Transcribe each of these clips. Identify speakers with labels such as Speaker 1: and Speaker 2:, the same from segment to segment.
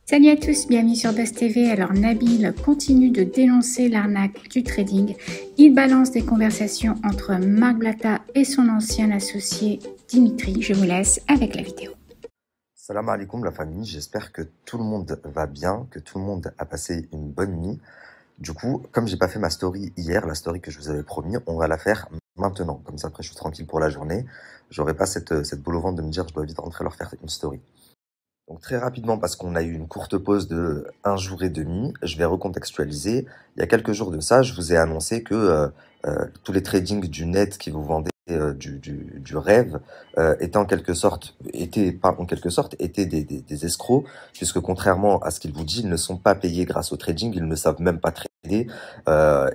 Speaker 1: Salut à tous, bienvenue sur Buzz TV. Alors Nabil continue de dénoncer l'arnaque du trading. Il balance des conversations entre Marc Blatta et son ancien associé Dimitri. Je vous laisse avec la vidéo.
Speaker 2: Salam alaikum la famille, j'espère que tout le monde va bien, que tout le monde a passé une bonne nuit. Du coup, comme j'ai pas fait ma story hier, la story que je vous avais promis, on va la faire maintenant. Comme ça, après, je suis tranquille pour la journée. J'aurai pas cette boule au ventre de me dire je dois vite rentrer leur faire une story. Donc très rapidement, parce qu'on a eu une courte pause de un jour et demi, je vais recontextualiser. Il y a quelques jours de ça, je vous ai annoncé que tous les tradings du net qui vous vendaient du rêve étaient en quelque sorte, étaient des escrocs, puisque contrairement à ce qu'ils vous disent, ils ne sont pas payés grâce au trading, ils ne savent même pas trader.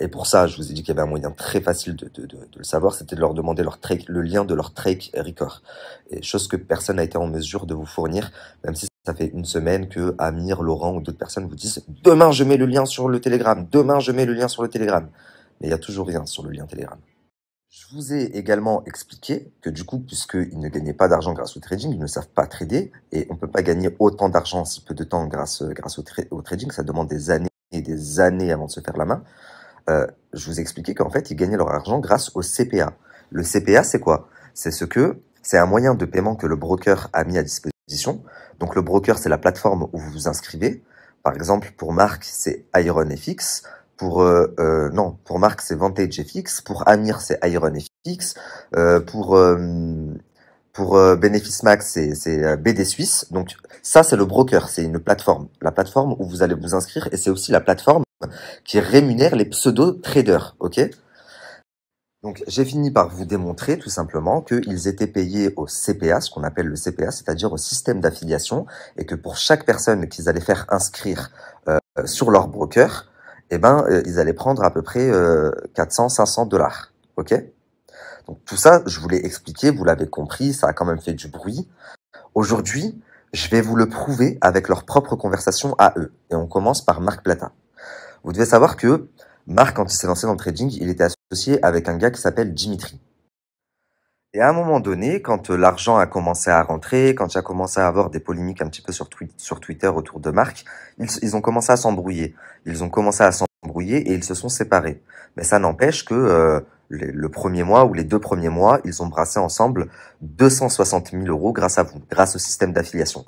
Speaker 2: Et pour ça, je vous ai dit qu'il y avait un moyen très facile de le savoir, c'était de leur demander le lien de leur trade record. Et chose que personne n'a été en mesure de vous fournir, même si ça fait une semaine que Amir, Laurent ou d'autres personnes vous disent « Demain, je mets le lien sur le Telegram. Demain, je mets le lien sur le Telegram. » Mais il n'y a toujours rien sur le lien Telegram. Je vous ai également expliqué que du coup, puisqu'ils ne gagnaient pas d'argent grâce au trading, ils ne savent pas trader, et on ne peut pas gagner autant d'argent en si peu de temps grâce au trading, ça demande des années et des années avant de se faire la main. Je vous ai expliqué qu'en fait, ils gagnaient leur argent grâce au CPA. Le CPA, c'est quoi? C'est un moyen de paiement que le broker a mis à disposition. Donc le broker, c'est la plateforme où vous vous inscrivez. Par exemple, pour Marc, c'est IronFX. Pour Marc, c'est VantageFX. Pour Amir, c'est IronFX. Pour Bénéfice Max, c'est BD Suisse. Donc ça, c'est le broker, c'est une plateforme. La plateforme où vous allez vous inscrire, et c'est aussi la plateforme qui rémunère les pseudo-traders, ok? Donc, j'ai fini par vous démontrer tout simplement qu'ils étaient payés au CPA, ce qu'on appelle le CPA, c'est-à-dire au système d'affiliation, et que pour chaque personne qu'ils allaient faire inscrire sur leur broker, ils allaient prendre à peu près 400-500 dollars, ok? Donc tout ça, je vous l'ai expliqué, vous l'avez compris, ça a quand même fait du bruit. Aujourd'hui, je vais vous le prouver avec leur propre conversation à eux, et on commence par Marc Blatta. Vous devez savoir que Marc, quand il s'est lancé dans le trading, il était associé avec un gars qui s'appelle Dimitri. Et à un moment donné, quand l'argent a commencé à rentrer, quand il y a commencé à avoir des polémiques un petit peu sur Twitter autour de Marc, ils ont commencé à s'embrouiller. Ils ont commencé à s'embrouiller et ils se sont séparés. Mais ça n'empêche que le premier mois ou les 2 premiers mois, ils ont brassé ensemble 260 000 euros grâce à vous, grâce au système d'affiliation.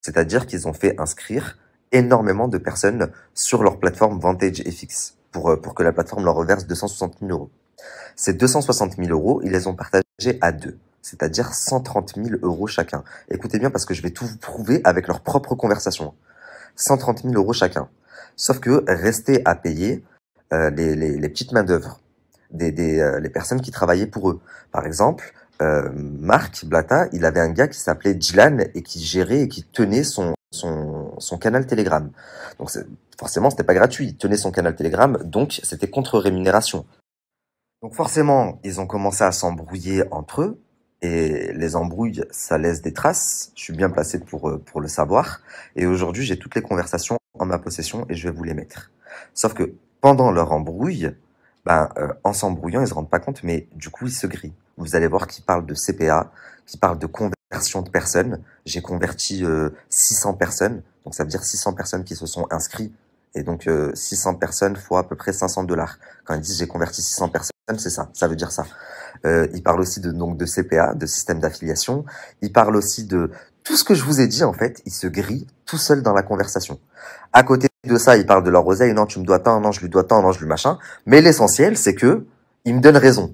Speaker 2: C'est-à-dire qu'ils ont fait inscrire énormément de personnes sur leur plateforme VantageFX pour que la plateforme leur reverse 260 000 euros. Ces 260 000 euros, ils les ont partagés à deux, c'est-à-dire 130 000 euros chacun. Écoutez bien parce que je vais tout vous prouver avec leur propre conversation. 130 000 euros chacun. Sauf que restait à payer les petites main-d'œuvre, les personnes qui travaillaient pour eux. Par exemple, Marc Blatta, il avait un gars qui s'appelait Dylan et qui gérait et qui tenait son canal Telegram. Donc forcément, c'était pas gratuit. Il tenait son canal Telegram, donc c'était contre rémunération. Donc forcément, ils ont commencé à s'embrouiller entre eux, et les embrouilles, ça laisse des traces. Je suis bien placé pour le savoir. Et aujourd'hui, j'ai toutes les conversations en ma possession et je vais vous les mettre. Sauf que pendant leur embrouille, en s'embrouillant, ils se rendent pas compte, mais du coup, ils se grillent. Vous allez voir qu'ils parlent de CPA, qu'ils parlent de conversion de personnes. J'ai converti 600 personnes, donc ça veut dire 600 personnes qui se sont inscrites. Et donc 600 personnes fois à peu près 500 dollars. Quand ils disent j'ai converti 600 personnes, c'est ça, ça veut dire ça. Ils parlent aussi de CPA, de système d'affiliation. Ils parlent aussi de tout ce que je vous ai dit en fait. Ils se grillent tout seuls dans la conversation. À côté de ça, ils parlent de leur oseille. Non, tu me dois tant, non, je lui dois tant, non, je lui machin. Mais l'essentiel, c'est que ils me donnent raison.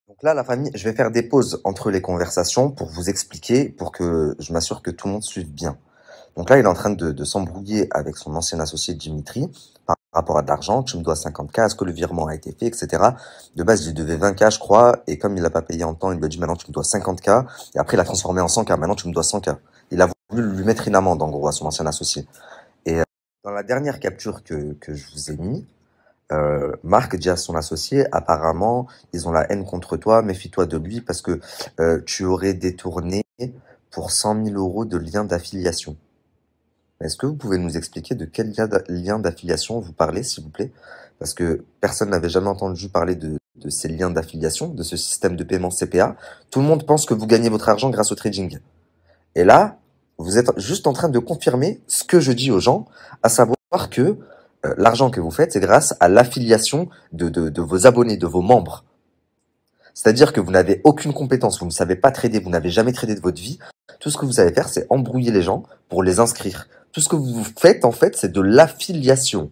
Speaker 2: Donc là, la famille, je vais faire des pauses entre les conversations pour vous expliquer, pour que je m'assure que tout le monde suive bien. Donc là, il est en train de s'embrouiller avec son ancien associé Dimitri par rapport à de l'argent. Tu me dois 50K, est-ce que le virement a été fait, etc. De base, il lui devait 20K, je crois, et comme il l'a pas payé en temps, il lui a dit maintenant tu me dois 50K, et après il a transformé en 100K, maintenant tu me dois 100K. Il a voulu lui mettre une amende, en gros, à son ancien associé. Et dans la dernière capture que je vous ai mis, Marc dit à son associé, apparemment, ils ont la haine contre toi, méfie-toi de lui parce que tu aurais détourné pour 100 000 euros de lien d'affiliation. Est-ce que vous pouvez nous expliquer de quel lien d'affiliation vous parlez, s'il vous plaît? Parce que personne n'avait jamais entendu parler de ces liens d'affiliation, de ce système de paiement CPA. Tout le monde pense que vous gagnez votre argent grâce au trading. Et là, vous êtes juste en train de confirmer ce que je dis aux gens, à savoir que l'argent que vous faites, c'est grâce à l'affiliation de vos abonnés, de vos membres. C'est-à-dire que vous n'avez aucune compétence, vous ne savez pas trader, vous n'avez jamais tradé de votre vie. Tout ce que vous savez faire, c'est embrouiller les gens pour les inscrire. Tout ce que vous faites, en fait, c'est de l'affiliation.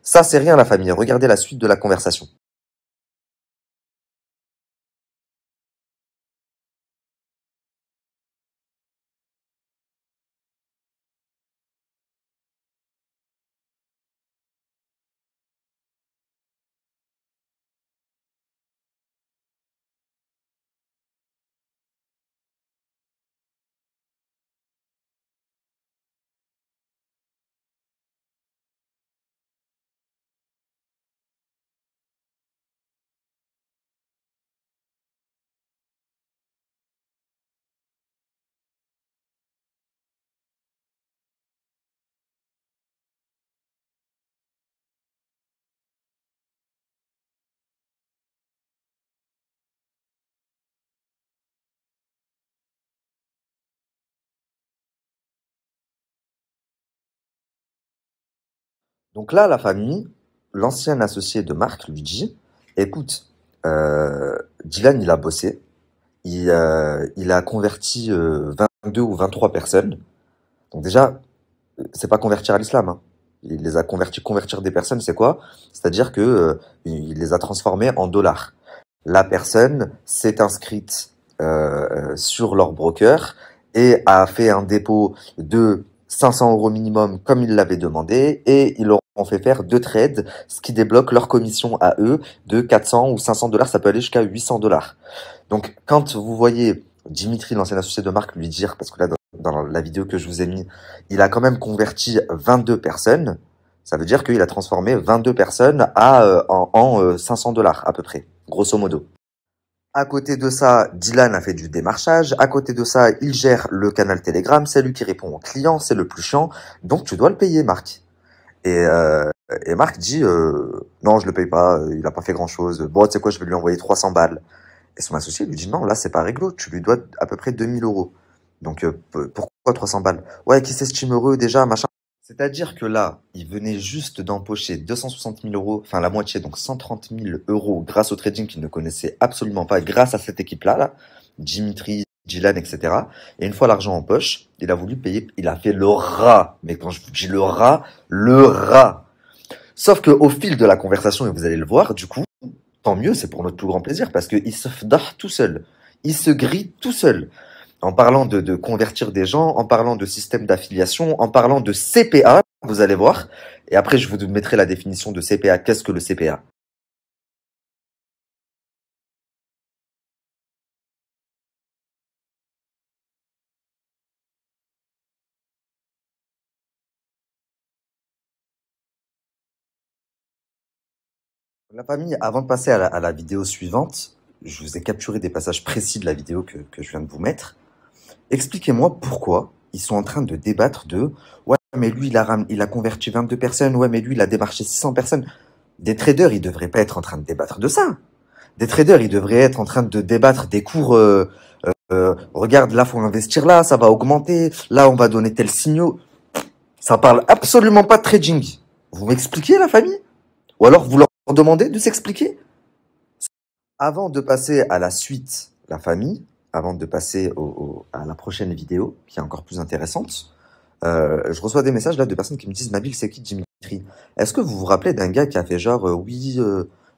Speaker 2: Ça, c'est rien, la famille. Regardez la suite de la conversation. Donc là, la famille, l'ancien associé de Marc lui dit, écoute, Dylan, il a bossé, il a converti 22 ou 23 personnes. Donc déjà, c'est pas convertir à l'islam, hein. Il les a convertis. Convertir des personnes, c'est quoi? C'est-à-dire que il les a transformés en dollars. La personne s'est inscrite sur leur broker et a fait un dépôt de 500 euros minimum comme ils l'avaient demandé et ils leur ont fait faire 2 trades, ce qui débloque leur commission à eux de 400 ou 500 dollars, ça peut aller jusqu'à 800 dollars. Donc quand vous voyez Dimitri, l'ancien associé de Marc, lui dire, parce que là dans la vidéo que je vous ai mis, il a quand même converti 22 personnes, ça veut dire qu'il a transformé 22 personnes en 500 dollars à peu près, grosso modo. À côté de ça, Dylan a fait du démarchage. À côté de ça, il gère le canal Telegram. C'est lui qui répond aux clients. C'est le plus chiant. Donc, tu dois le payer, Marc. Et, euh, et Marc dit, non, je le paye pas. Il a pas fait grand chose. Bon, tu sais quoi, je vais lui envoyer 300 balles. Et son associé lui dit, non, là, c'est pas réglo. Tu lui dois à peu près 2000 euros. Donc, pourquoi 300 balles? Ouais, qui s'estime heureux déjà, machin. C'est-à-dire que là, il venait juste d'empocher 260 000 euros, enfin la moitié, donc 130 000 euros grâce au trading qu'il ne connaissait absolument pas, grâce à cette équipe-là, là, Dimitri, Dylan, etc. Et une fois l'argent en poche, il a voulu payer, il a fait le rat. Mais quand je vous dis le rat, le rat. Sauf que au fil de la conversation, et vous allez le voir, du coup, tant mieux, c'est pour notre plus grand plaisir, parce qu'il se fdah tout seul. Il se grille tout seul. En parlant de convertir des gens, en parlant de système d'affiliation, en parlant de CPA, vous allez voir. Et après, je vous mettrai la définition de CPA. Qu'est-ce que le CPA? La famille, avant de passer à la vidéo suivante, je vous ai capturé des passages précis de la vidéo que je viens de vous mettre. Expliquez-moi pourquoi ils sont en train de débattre de ouais, mais lui, il a converti 22 personnes, ouais, mais lui, il a démarché 600 personnes. Des traders, ils devraient pas être en train de débattre de ça. Des traders, ils devraient être en train de débattre des cours. Regarde, là, faut investir là, ça va augmenter. Là, on va donner tel signaux. Ça parle absolument pas de trading. Vous m'expliquez, la famille? Ou alors, vous leur demandez de s'expliquer? Avant de passer à la suite, la famille, avant de passer à la prochaine vidéo, qui est encore plus intéressante, je reçois des messages là de personnes qui me disent Nabil, c'est qui Dimitri? Est-ce que vous vous rappelez d'un gars qui a fait genre oui,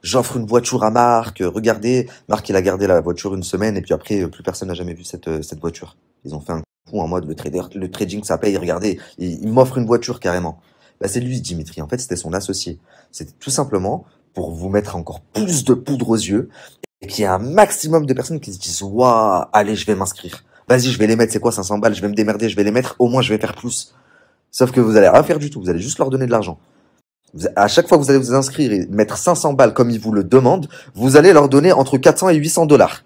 Speaker 2: j'offre une voiture à Marc, regardez, Marc il a gardé la voiture une semaine et puis après plus personne n'a jamais vu cette voiture. Ils ont fait un coup en mode le trading ça paye, regardez, il m'offre une voiture carrément. Bah c'est lui Dimitri, en fait c'était son associé. C'était tout simplement pour vous mettre encore plus de poudre aux yeux et qu'il y ait un maximum de personnes qui se disent waouh, allez je vais m'inscrire. Vas-y, je vais les mettre, c'est quoi 500 balles, je vais me démerder, je vais les mettre, au moins je vais faire plus. Sauf que vous allez rien faire du tout, vous allez juste leur donner de l'argent. À chaque fois que vous allez vous inscrire et mettre 500 balles comme ils vous le demandent, vous allez leur donner entre 400 et 800 dollars.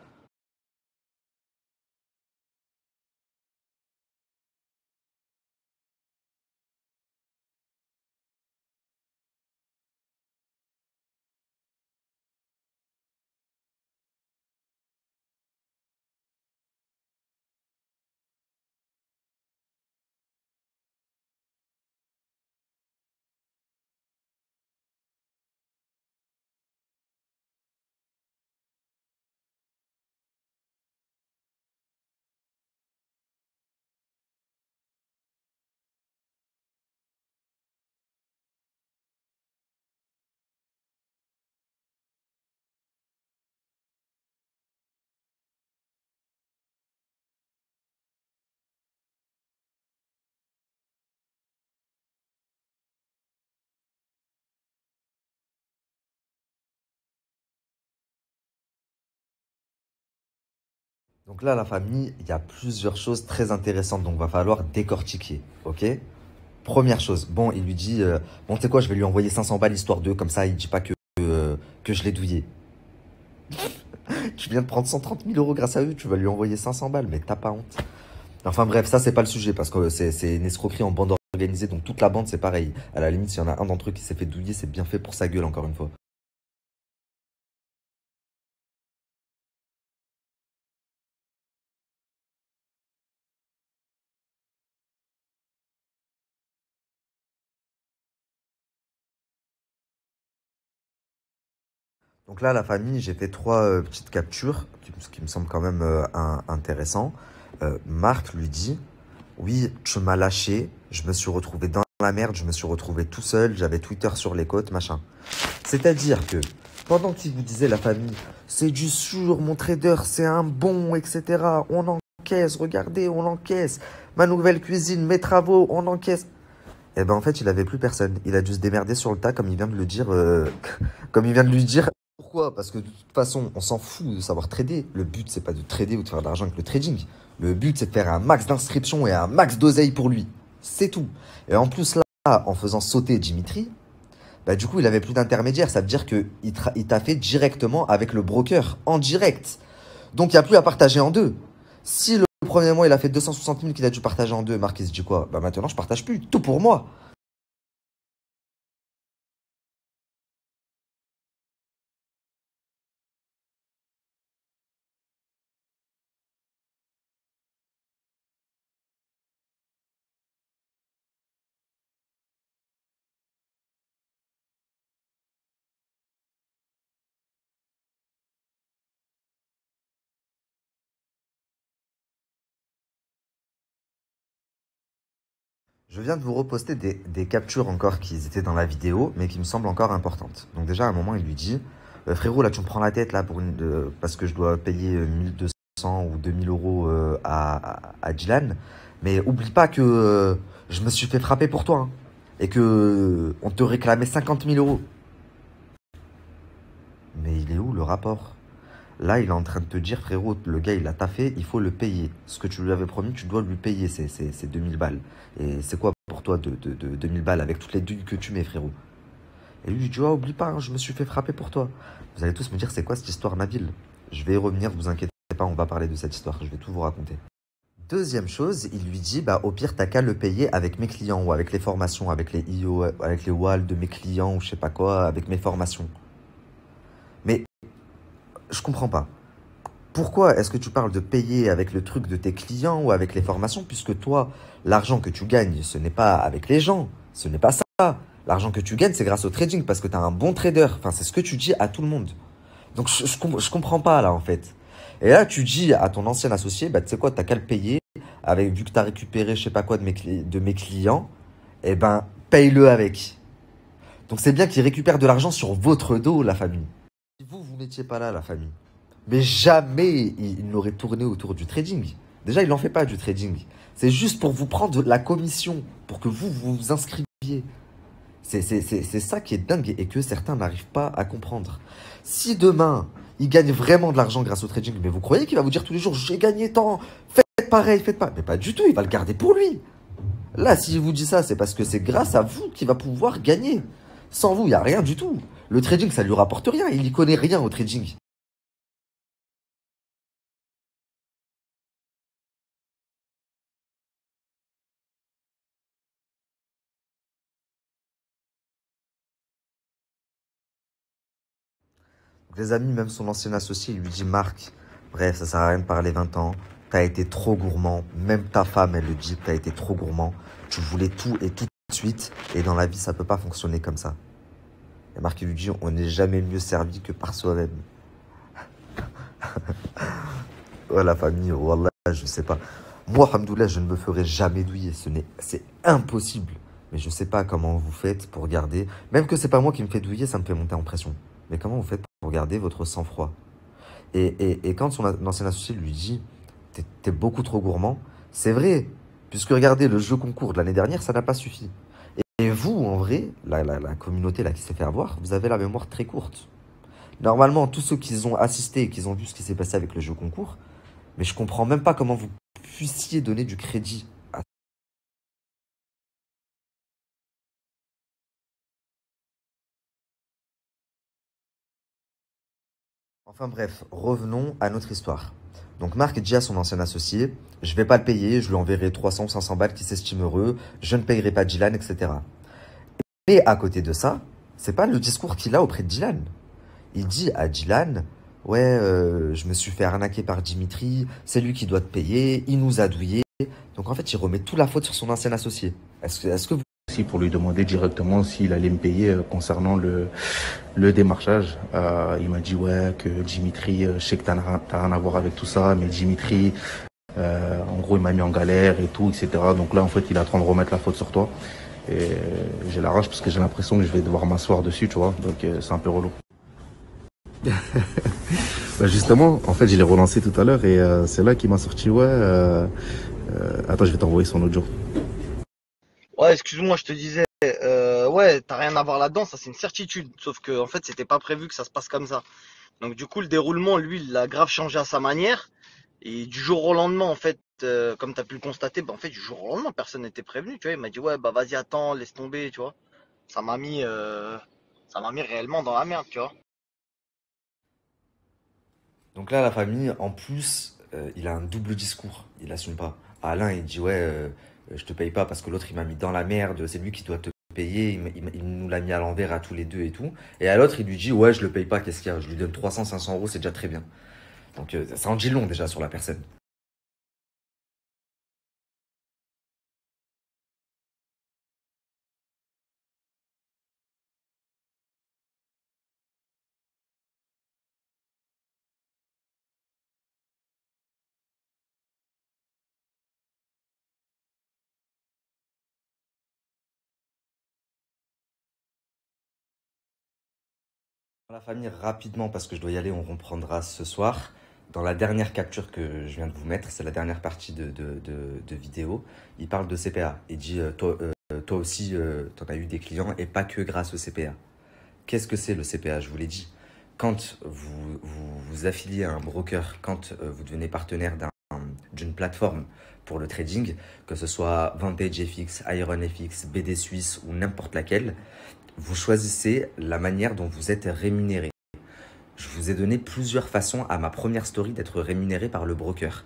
Speaker 2: Donc là, la famille, il y a plusieurs choses très intéressantes, donc va falloir décortiquer, ok? Première chose, bon, il lui dit, bon, tu sais quoi, je vais lui envoyer 500 balles histoire de, comme ça, il dit pas que je l'ai douillé. Tu viens de prendre 130 000 euros grâce à eux, tu vas lui envoyer 500 balles, mais t'as pas honte. Enfin bref, ça c'est pas le sujet, parce que c'est une escroquerie en bande organisée, donc toute la bande c'est pareil. À la limite, s'il y en a un d'entre eux qui s'est fait douiller, c'est bien fait pour sa gueule, encore une fois. Donc là, la famille, j'ai fait trois petites captures, ce qui me semble quand même intéressant. Marc lui dit, oui, tu m'as lâché, je me suis retrouvé dans la merde, je me suis retrouvé tout seul, j'avais Twitter sur les côtes, machin. C'est-à-dire que, pendant qu'il vous disait la famille, c'est du sûr, mon trader, c'est un bon, etc. On encaisse, regardez, on encaisse. Ma nouvelle cuisine, mes travaux, on encaisse. Eh ben en fait, il avait plus personne. Il a dû se démerder sur le tas, comme il vient de le dire, comme il vient de lui dire. Pourquoi? Parce que de toute façon, on s'en fout de savoir trader. Le but, c'est pas de trader ou de faire de l'argent avec le trading. Le but, c'est de faire un max d'inscriptions et un max d'oseille pour lui. C'est tout. Et en plus, là, en faisant sauter Dimitri, bah, du coup, il avait plus d'intermédiaire. Ça veut dire il t'a fait directement avec le broker, en direct. Donc, il n'y a plus à partager en deux. Si le premier mois, il a fait 260 000 qu'il a dû partager en deux, Marc, il se dit quoi? Bah, maintenant, je partage plus. Tout pour moi. Je viens de vous reposter des captures encore qui étaient dans la vidéo, mais qui me semblent encore importantes. Donc déjà, à un moment, il lui dit, frérot, là, tu me prends la tête là parce que je dois payer 1200 ou 2000 euros à Dylan. Mais oublie pas que je me suis fait frapper pour toi, hein, et que on te réclamait 50 000 euros. Mais il est où le rapport? Là, il est en train de te dire, frérot, le gars, il a taffé, il faut le payer. Ce que tu lui avais promis, tu dois lui payer ces 2000 balles. Et c'est quoi pour toi de 2000 balles avec toutes les douilles que tu mets, frérot? Et lui, il dit, oh, oublie pas, hein, je me suis fait frapper pour toi. Vous allez tous me dire, c'est quoi cette histoire, Nabil? Je vais y revenir, vous inquiétez pas, on va parler de cette histoire, je vais tout vous raconter. Deuxième chose, il lui dit, bah, au pire, t'as qu'à le payer avec mes clients ou avec les formations, avec les IO, avec les walls de mes clients ou je sais pas quoi, avec mes formations. Mais je comprends pas. Pourquoi est-ce que tu parles de payer avec le truc de tes clients ou avec les formations, puisque toi, l'argent que tu gagnes, ce n'est pas avec les gens, ce n'est pas ça. L'argent que tu gagnes, c'est grâce au trading, parce que tu as un bon trader. Enfin, c'est ce que tu dis à tout le monde. Donc, je comprends pas, là, en fait. Et là, tu dis à ton ancien associé, bah, tu sais quoi, t'as qu'à le payer, avec, vu que tu as récupéré je sais pas quoi de mes clients, eh ben, paye-le avec. Donc, c'est bien qu'il récupère de l'argent sur votre dos, la famille. Si vous, vous mettiez pas là, la famille, mais jamais il n'aurait tourné autour du trading. Déjà, il n'en fait pas du trading. C'est juste pour vous prendre la commission, pour que vous vous inscriviez. C'est ça qui est dingue et que certains n'arrivent pas à comprendre. Si demain, il gagne vraiment de l'argent grâce au trading, mais vous croyez qu'il va vous dire tous les jours, j'ai gagné tant, faites pareil, faites pas. Mais pas du tout, il va le garder pour lui. Là, s'il vous dit ça, c'est parce que c'est grâce à vous qu'il va pouvoir gagner. Sans vous, il n'y a rien du tout. Le trading, ça lui rapporte rien. Il n'y connaît rien au trading. Donc, les amis, même son ancien associé, il lui dit, Marc, bref, ça sert à rien de parler 20 ans. T'as été trop gourmand. Même ta femme, elle le dit, t'as été trop gourmand. Tu voulais tout et tout de suite. Et dans la vie, ça peut pas fonctionner comme ça. Et Marc, il lui dit, on n'est jamais mieux servi que par soi-même. Ouais, la famille, wallah, je sais pas. Moi, alhamdoulilah, je ne me ferai jamais douiller. C'est impossible. Mais je sais pas comment vous faites pour garder. Même que c'est pas moi qui me fais douiller, ça me fait monter en pression. Mais comment vous faites pour garder votre sang-froid? Et quand son ancien associé lui dit, t'es beaucoup trop gourmand, c'est vrai. Puisque regardez, le jeu concours de l'année dernière, ça n'a pas suffi. Et vous, en vrai, la communauté là qui s'est fait avoir, vous avez la mémoire très courte. Normalement, tous ceux qui ont assisté et qui ont vu ce qui s'est passé avec le jeu concours, mais je comprends même pas comment vous puissiez donner du crédit à... Enfin bref, revenons à notre histoire. Donc Marc dit à son ancien associé, je vais pas le payer, je lui enverrai 300 ou 500 balles qui s'estime heureux, je ne payerai pas Dylan, etc. Et à côté de ça, c'est pas le discours qu'il a auprès de Dylan. Il dit à Dylan, ouais, je me suis fait arnaquer par Dimitri, c'est lui qui doit te payer, il nous a douillés. Donc en fait, il remet toute la faute sur son ancien associé. Est-ce que vous...
Speaker 3: Si pour lui demander directement s'il allait me payer concernant le démarchage. Il m'a dit ouais que Dimitri, je sais que t'as rien à voir avec tout ça, mais Dimitri, en gros il m'a mis en galère et tout, etc. Donc là en fait il est en train de remettre la faute sur toi. Et j'ai la rage parce que j'ai l'impression que je vais devoir m'asseoir dessus, tu vois. Donc c'est un peu relou. Bah justement, en fait je l'ai relancé tout à l'heure et c'est là qu'il m'a sorti ouais. Attends, je vais t'envoyer son audio.
Speaker 4: Ouais, excuse-moi, je te disais, ouais, t'as rien à voir là-dedans, ça c'est une certitude. Sauf que, en fait, c'était pas prévu que ça se passe comme ça. Donc, du coup, le déroulement, lui, il l'a grave changé à sa manière. Et du jour au lendemain, en fait, comme t'as pu le constater, bah, en fait, du jour au lendemain, personne n'était prévenu, tu vois. Il m'a dit, ouais, bah, vas-y, attends, laisse tomber, tu vois. Ça m'a mis, euh, ça m'a mis réellement dans la merde, tu vois.
Speaker 2: Donc là, la famille, en plus, il a un double discours. Il assume pas. Alain, il dit, ouais, je te paye pas parce que l'autre, il m'a mis dans la merde, c'est lui qui doit te payer, il nous l'a mis à l'envers à tous les deux et tout. Et à l'autre, il lui dit, ouais, je le paye pas, qu'est-ce qu'il y a? Je lui donne 300, 500 euros, c'est déjà très bien. Donc ça en dit long déjà sur la personne. Dans la famille, rapidement, parce que je dois y aller, on reprendra ce soir. Dans la dernière capture que je viens de vous mettre, c'est la dernière partie de vidéo, il parle de CPA. Il dit, toi aussi, tu as eu des clients et pas que grâce au CPA. Qu'est-ce que c'est le CPA? Je vous l'ai dit. Quand vous affiliez à un broker, quand vous devenez partenaire d'une plateforme pour le trading, que ce soit Vantage FX, Iron FX, BD Suisse ou n'importe laquelle, vous choisissez la manière dont vous êtes rémunéré. Je vous ai donné plusieurs façons à ma première story d'être rémunéré par le broker.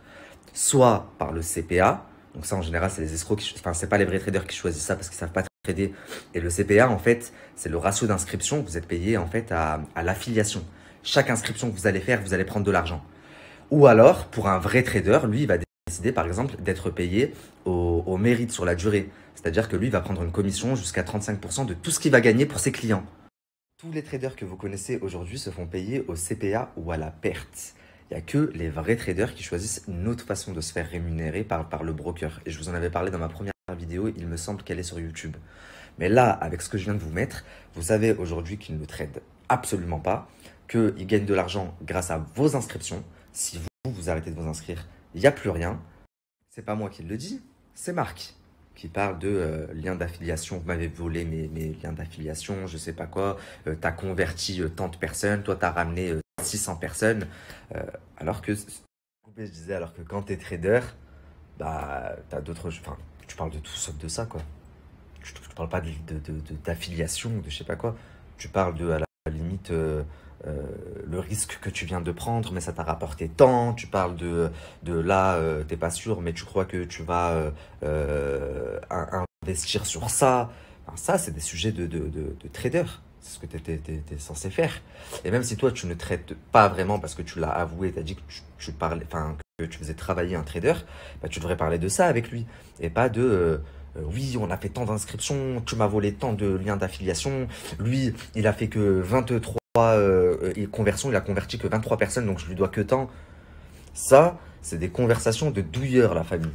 Speaker 2: Soit par le CPA, donc ça en général c'est les escrocs, enfin c'est pas les vrais traders qui choisissent ça parce qu'ils savent pas trader. Et le CPA en fait c'est le ratio d'inscription, vous êtes payé en fait à l'affiliation. Chaque inscription que vous allez faire, vous allez prendre de l'argent. Ou alors pour un vrai trader, lui il va décider par exemple d'être payé au mérite sur la durée. C'est-à-dire que lui va prendre une commission jusqu'à 35% de tout ce qu'il va gagner pour ses clients. Tous les traders que vous connaissez aujourd'hui se font payer au CPA ou à la perte. Il n'y a que les vrais traders qui choisissent une autre façon de se faire rémunérer par le broker. Et je vous en avais parlé dans ma première vidéo, il me semble qu'elle est sur YouTube. Mais là, avec ce que je viens de vous mettre, vous savez aujourd'hui qu'ils ne tradent absolument pas, qu'ils gagnent de l'argent grâce à vos inscriptions. Si vous arrêtez de vous inscrire, il n'y a plus rien. C'est pas moi qui le dis, c'est Marc qui parle de liens d'affiliation. Vous m'avez volé mes liens d'affiliation, je sais pas quoi. T'as converti tant de personnes, toi t'as ramené 600 personnes. Alors que, je disais, alors que quand t'es trader, bah t'as d'autres, enfin, tu parles de tout sauf de ça quoi. tu parles pas d'affiliation, de je sais pas quoi. Tu parles à la limite le risque que tu viens de prendre, mais ça t'a rapporté tant. Tu parles de là, t'es pas sûr, mais tu crois que tu vas investir sur ça. Enfin, ça, c'est des sujets de trader. C'est ce que tu es censé faire. Et même si toi, tu ne traites pas vraiment, parce que tu l'as avoué, tu as dit que tu parlais, enfin, que tu faisais travailler un trader, bah, tu devrais parler de ça avec lui. Et pas oui, on a fait tant d'inscriptions, tu m'as volé tant de liens d'affiliation. Lui, il a fait que 23 conversions, il a converti que 23 personnes, donc je lui dois que tant. Ça, c'est des conversations de douilleurs, la famille.